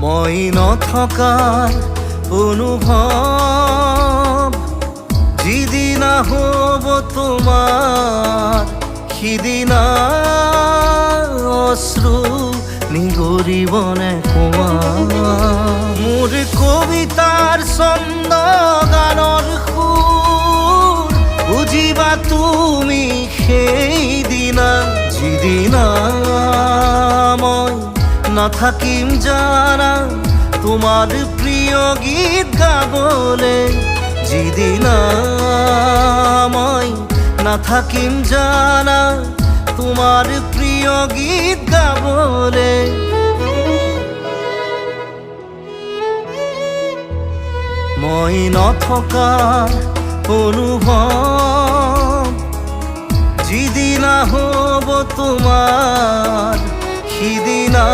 মই নথকাৰ অনুভৱ যিদিনা হ'ব তোমাৰ সিদিনা অশ্ৰু নিগৰিবনে কোৱা মোৰ কবিতাৰ ছন্দ গানৰ সুৰ বুজিবা তুমি সেইদিনা যিদিনা মই নাথাকিম জানা তোমার প্রিয় গীত গাবলে যিদিনা মই নাথাকিম জানা তোমার প্রিয় গীত গাবলে মই নথকাৰ অনুভৱ যিদিনা হ'ব তোমাৰ সিদিনা